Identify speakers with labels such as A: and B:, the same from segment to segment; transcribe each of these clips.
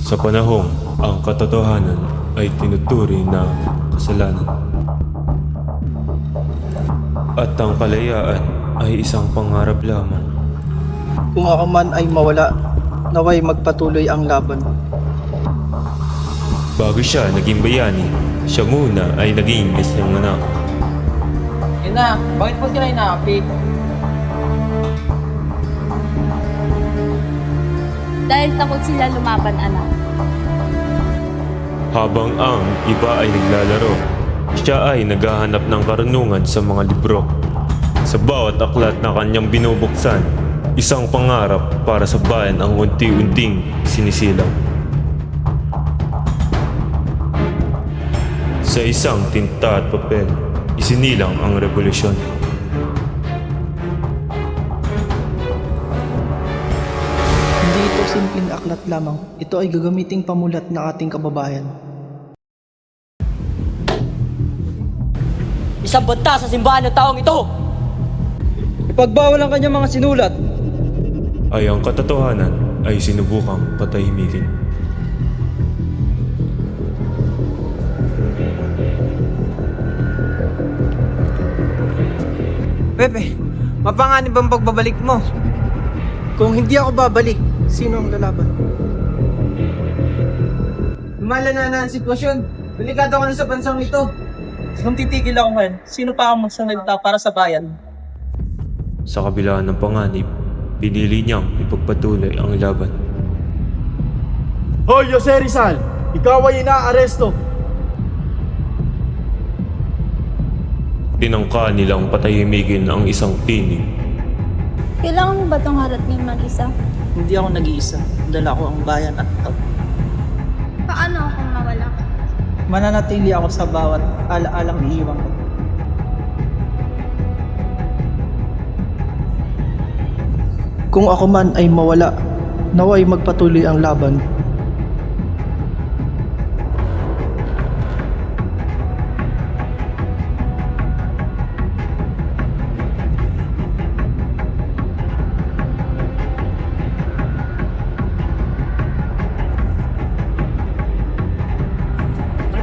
A: Sa panahong ang katotohanan ay tinuturing na kasalanan. At ang kalayaan ay isang pangarap lamang.
B: Kung ako man ay mawala, naway magpatuloy ang laban.
A: Bago siya naging bayani, siya muna ay naging isang anak.
C: Ina, bakit po sila inaapi?
D: Dahil takot sila lumaban, anak.
A: Habang ang iba ay naglalaro, siya ay naghahanap ng karunungan sa mga libro. Sa bawat aklat na kanyang binubuksan, isang pangarap para sa bayan ang unti-unting sinisilaw. Sa isang tinta at papel, isinilang ang revolusyon.
B: Hindi ito simpleng aklat lamang. Ito ay gagamiting pamulat ng ating kababayan.
C: Isang banta sa simbahan ng taong ito!
B: Ipagbawal ang kanyang mga sinulat.
A: Ay ang katotohanan ay sinubukang patahimikin.
E: Pepe, mapanganib ang pagbabalik mo.
B: Kung hindi ako babalik, sino ang lalaban?
E: Malala na ang sitwasyon. Delikado ka na sa bansang ito.
C: Kung titigil ako ngayon, sino pa ang magsanagta para sa bayan?
A: Sa kabila ng panganib, pinili niyang ipagpatuloy ang laban.
F: Hoy, Jose Rizal! Ikaw ay inaaresto!
A: Tinangka nilang patahimikin ang isang tinig.
D: Kailangan mo ba itong harating mag-isa?
B: Hindi ako nag-iisa. Dala ko ang bayan at tao.
D: Paano ako mawala?
B: Mananatili ako sa bawat alaalang iiwan ko. Kung ako man ay mawala, naway magpatuloy ang laban.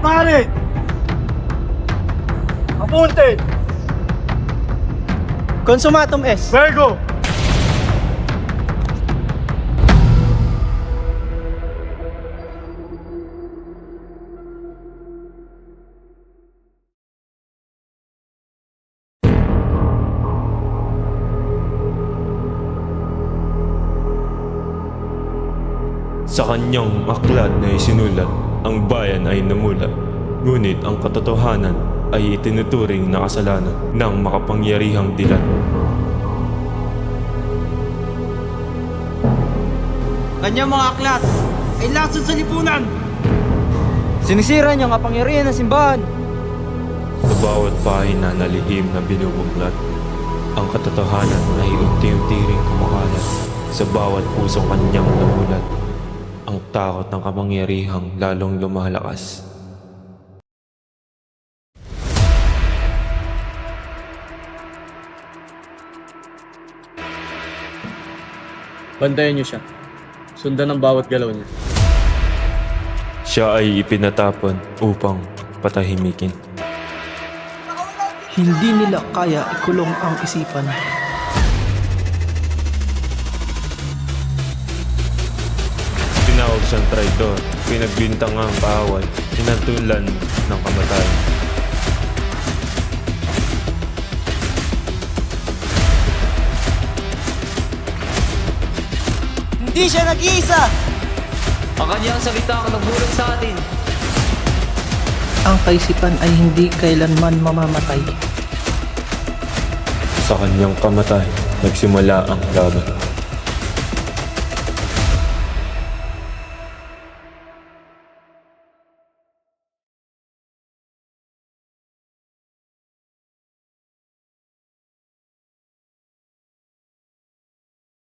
F: Prepare! Apunte!
B: Consumatum est!
F: Vergo!
A: Sa kanyang aklat na isinulat, ang bayan ay namulat. Ngunit ang katotohanan ay itinuturing na kasalanan ng makapangyarihang dilat.
E: Kanyang mga aklat ay lasod sa lipunan.
C: Sinisira niya ang kapangyarihan ng simbahan.
A: Sa bawat pahina na lihim na binubuklat, ang katotohanan ay unti-unti ring kumakalat. Sa bawat pusong kanyang namulat, ang takot ng kapangyarihang lalong lumalakas.
G: Bantayan niyo siya. Sundan ang bawat galaw niya.
A: Siya ay ipinatapon upang patahimikin.
B: Hindi nila kaya ikulong ang isipan.
A: Tinawag siyang traidor, pinagbintang ang kaaway, hinatulan ng kamatayan.
E: Hindi siya nag-iisa.
C: Ang kanyang salita ang nagbulag sa atin.
B: Ang kaisipan ay hindi kailanman mamamatay.
A: Sa kanyang kamatay, nagsimula ang laban.